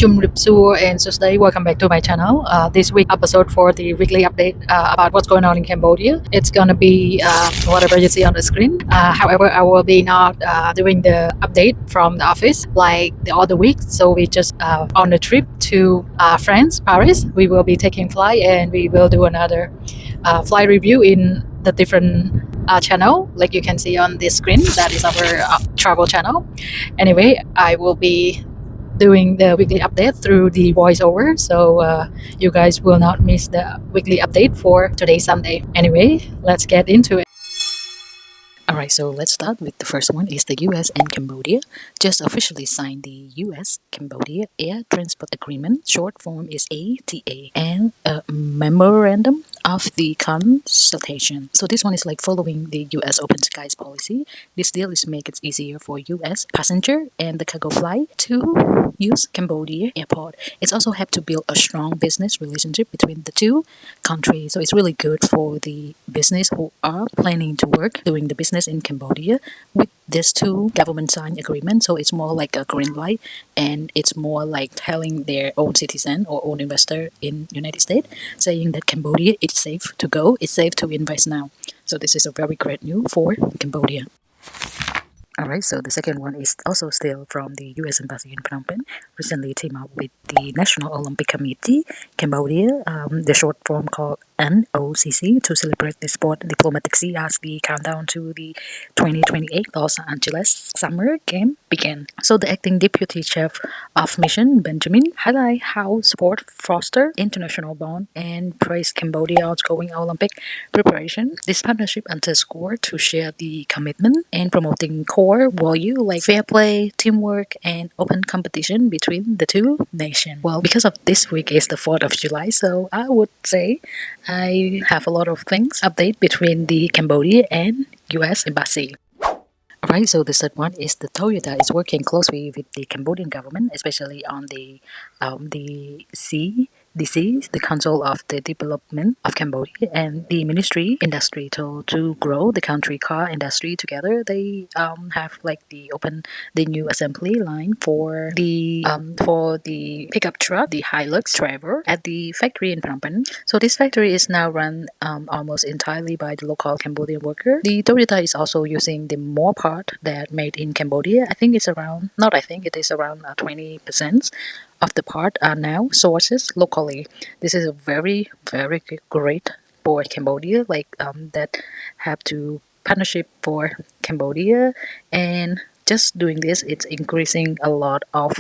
Chum Ripsu and Susday, welcome back to my channel. This week episode for the weekly update about what's going on in Cambodia. It's gonna be whatever you see on the screen. However, I will be not doing the update from the office like the other week. So we just on the trip to France, Paris. We will be taking flight and we will do another flight review in the different channel like you can see on this screen. That is our travel channel. Anyway, I will be doing the weekly update through the voiceover, so you guys will not miss the weekly update for today, Sunday. Anyway, let's get into it. Alright, so let's start with the first one is the US and Cambodia just officially signed the US Cambodia Air Transport Agreement, short form is ATA, and a memorandum of the consultation. So this one is like following the US open skies policy. This deal is to make it easier for US passenger and the cargo flight to use Cambodia airport. It's also helped to build a strong business relationship between the two countries. So it's really good for the business who are planning to work doing the business in Cambodia with these two government signed agreements. So it's more like a green light, and it's more like telling their own citizen or own investor in United States saying that Cambodia is safe to go, it's safe to invest now. So this is a very great news for Cambodia. Alright, so the second one is also still from the US Embassy in Phnom Penh. Recently teamed up with the National Olympic Committee, Cambodia, the short form called NOCC, to celebrate the sport diplomacy as the countdown to the 2028 Los Angeles Summer Game began. So the acting deputy chief of mission, Benjamin, highlight how sport foster international bond and praise Cambodia's ongoing Olympic preparation. This partnership underscore to share the commitment and promoting core value like fair play, teamwork, and open competition between the two nations. Well, because of this week is the 4th of July, so I would say I have a lot of things update between the Cambodia and US Embassy. Right, so the third one is the Toyota is working closely with the Cambodian government, especially on the CDC, the Council of the Development of Cambodia, and the Ministry Industry to grow the country car industry together. They have like the new assembly line for the pickup truck, the Hilux Travo, at the factory in Phnom Penh. So this factory is now run almost entirely by the local Cambodian worker. The Toyota is also using the more part that made in Cambodia. I think it's around, not I think, it is around 20% of the part are now sources locally. This is a very, very great for Cambodia, like that have to partnership for Cambodia, and just doing this, it's increasing a lot of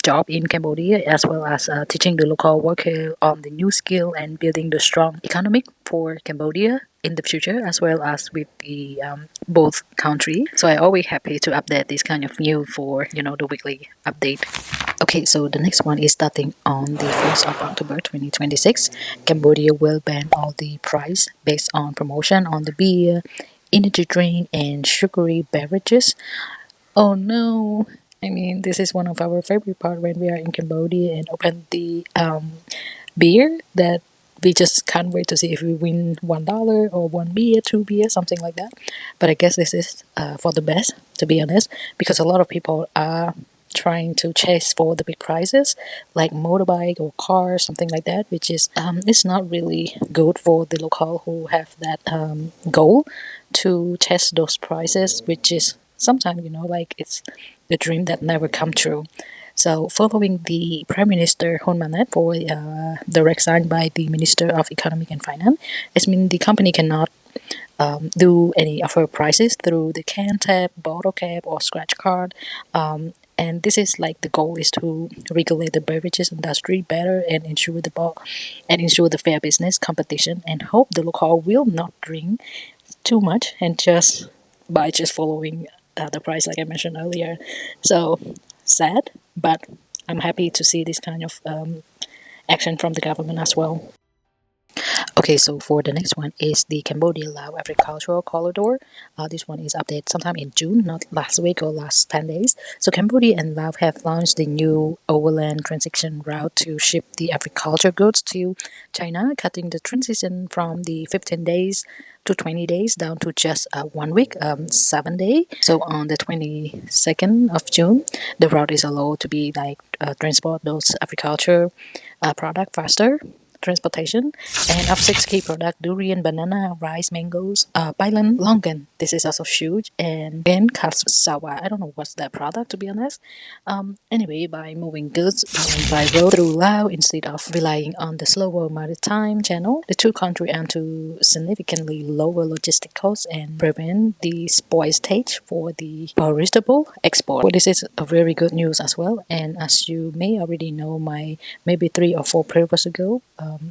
job in Cambodia, as well as teaching the local worker on the new skill and building the strong economic for Cambodia in the future, as well as with the both country. So I always happy to update this kind of news for the weekly update. Okay, so the next one is starting on the 1st of October 2026. Cambodia will ban all the price based on promotion on the beer, energy drink, and sugary beverages. Oh no! I mean, this is one of our favorite part when we are in Cambodia and open the beer that we just can't wait to see if we win $1 or one beer, two beer, something like that. But I guess this is for the best, to be honest, because a lot of people are trying to chase for the big prizes like motorbike or car, something like that, which is it's not really good for the local who have that goal to chase those prizes, which is sometimes like it's the dream that never come true. So following the Prime Minister Hun Manet for direct signed by the Minister of Economic and Finance, it means the company cannot do any offer prices through the can tap, bottle cap, or scratch card. And this is like the goal is to regulate the beverages industry better and ensure the fair business competition, and hope the local will not drink too much and just following the price like I mentioned earlier. So sad, but I'm happy to see this kind of action from the government as well. Okay, so for the next one is the Cambodia Laos Agricultural Corridor. This one is updated sometime in June, not last week or last 10 days. So Cambodia and Laos have launched the new overland transition route to ship the agriculture goods to China, cutting the transition from the 15 days to 20 days down to just 1 week, 7 days. So on the 22nd of June, the route is allowed to be like transport those agriculture product faster transportation, and of six key products: durian, banana, rice, mangoes, bailan, longan. This is also huge, and sawa. I don't know what's that product, to be honest. Anyway, by moving goods by road through Laos instead of relying on the slower maritime channel, the two countries aim to significantly lower logistic costs and prevent the spoil stage for the perishable export. Well, this is a very good news as well. And as you may already know, maybe 3 or 4 previous ago,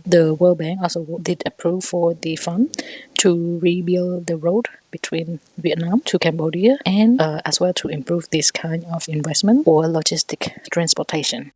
the World Bank also did approve for the fund to rebuild the road between Vietnam to Cambodia, and as well to improve this kind of investment for logistic transportation.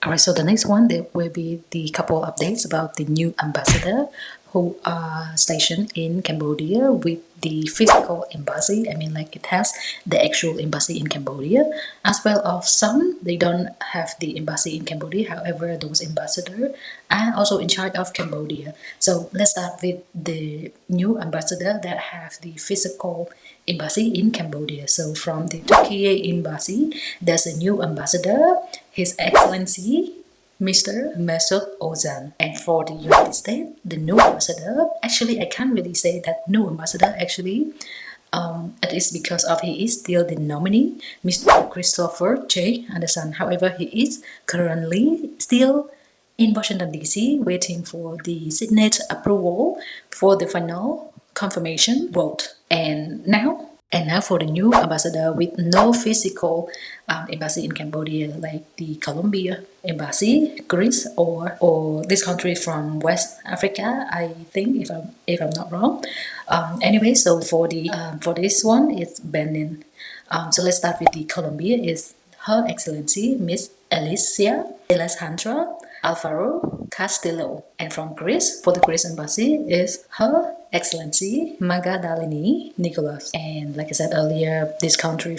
Alright, so the next one there will be the couple updates about the new ambassador who are stationed in Cambodia with the physical embassy. I mean, like it has the actual embassy in Cambodia, as well as some they don't have the embassy in Cambodia. However, those ambassadors are also in charge of Cambodia. So let's start with the new ambassador that have the physical embassy in Cambodia. So from the Turkish embassy, there's a new ambassador, His Excellency Mr. Mesut Ozan. And for the United States, the new ambassador, actually, I can't really say that new ambassador, actually. It is because of he is still the nominee, Mr. Christopher J. Anderson. However, he is currently still in Washington, D.C., waiting for the Senate approval for the final confirmation vote. And now for the new ambassador with no physical embassy in Cambodia, like the Colombia embassy, Greece, or this country from West Africa, I think, if I'm not wrong. Anyway, so for this one, it's Benin. So let's start with the Colombia. Is Her Excellency Miss Alicia Alessandra Alvaro Castillo. And from Greece, for the Greece embassy, is Her Excellency Magadalini Nicholas. And like I said earlier, this country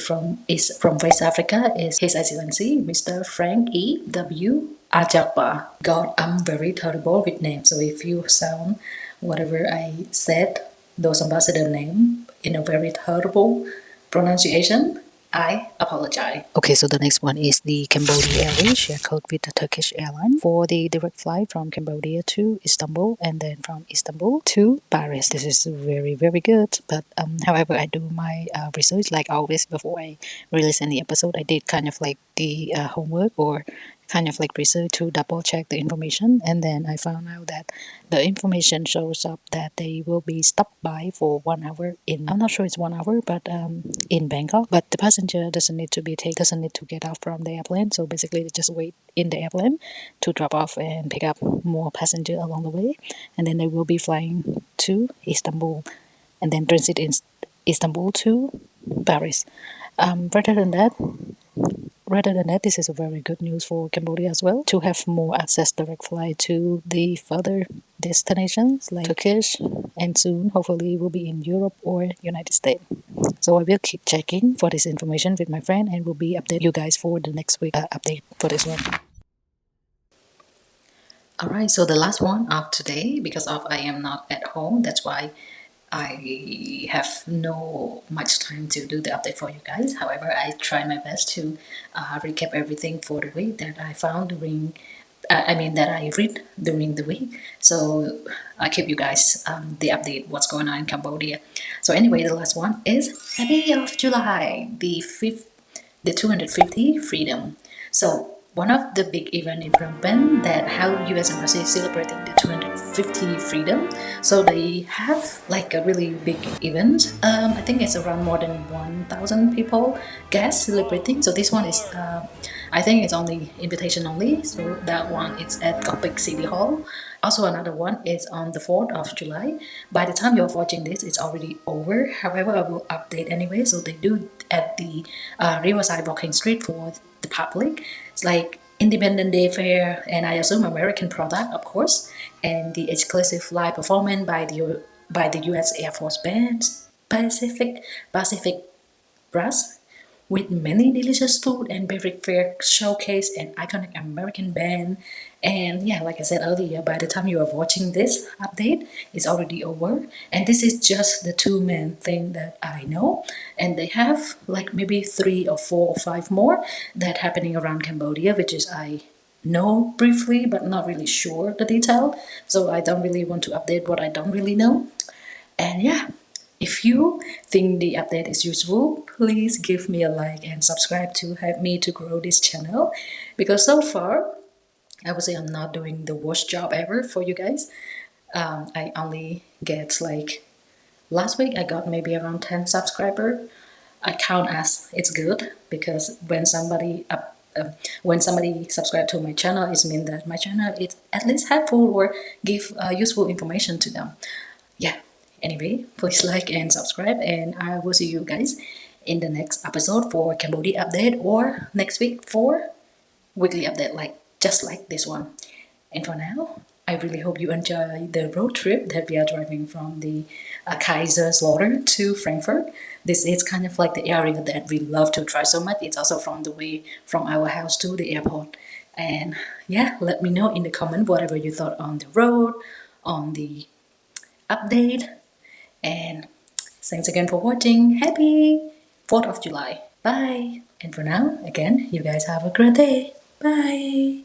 is from West Africa is His Excellency Mr. Frank E. W. Ajapa. God, I'm very terrible with names. So if you sound whatever I said, those ambassador name in a very terrible pronunciation, I apologize. Okay, so the next one is the Cambodia Airlines share code with the Turkish Airlines for the direct flight from Cambodia to Istanbul and then from Istanbul to Paris. This is very, very good. But however, I do my research like always before I release any episode. I did kind of like the homework or kind of like research to double check the information, and then I found out that the information shows up that they will be stopped by for 1 hour in, I'm not sure it's 1 hour, but in Bangkok. But the passenger doesn't need to get off from the airplane, so basically they just wait in the airplane to drop off and pick up more passenger along the way, and then they will be flying to Istanbul and then transit in Istanbul to Paris. Rather than that, this is a very good news for Cambodia as well, to have more access direct flight to the further destinations like Turkish, and soon hopefully will be in Europe or United States. So I will keep checking for this information with my friend and will be update you guys for the next week update for this one. Alright, so the last one of today, because of I am not at home, that's why I have no much time to do the update for you guys. However, I try my best to recap everything for the week that I found during, that I read during the week. So I keep you guys the update what's going on in Cambodia. So anyway, the last one is Happy of July, the 250 freedom. So one of the big events in Phnom Penh that how US Embassy is celebrating the 250 freedom. So they have like a really big event. I think it's around more than 1,000 people guests celebrating. So this one is, I think it's only invitation only. So that one is at Gopik City Hall. Also another one is on the 4th of July. By the time you're watching this, it's already over. However, I will update anyway. So they do at the Riverside Walking Street for the public. It's like Independence Day fare, and I assume American product, of course, and the exclusive flight performance by the US Air Force Band Pacific Brass, with many delicious food and beverage fair showcase an iconic American band. And yeah, like I said earlier, by the time you are watching this update, it's already over. And this is just the two main thing that I know. And they have like maybe 3 or 4 or 5 more that happening around Cambodia, which is I know briefly but not really sure the detail. So I don't really want to update what I don't really know. And yeah, if you think the update is useful, please give me a like and subscribe to help me to grow this channel. Because so far, I would say I'm not doing the worst job ever for you guys. I only get like last week I got maybe around 10 subscribers. I count as it's good because when somebody subscribe to my channel, it means that my channel is at least helpful or give useful information to them. Yeah, anyway, please like and subscribe, and I will see you guys in the next episode for Cambodia update, or next week for weekly update, like just like this one. And for now, I really hope you enjoy the road trip that we are driving from the Kaiserslautern to Frankfurt. This is kind of like the area that we love to drive so much. It's also from the way from our house to the airport. And yeah, let me know in the comment whatever you thought on the road, on the update. And thanks again for watching. Happy 4th of July. Bye. And for now, again, you guys have a great day. Bye.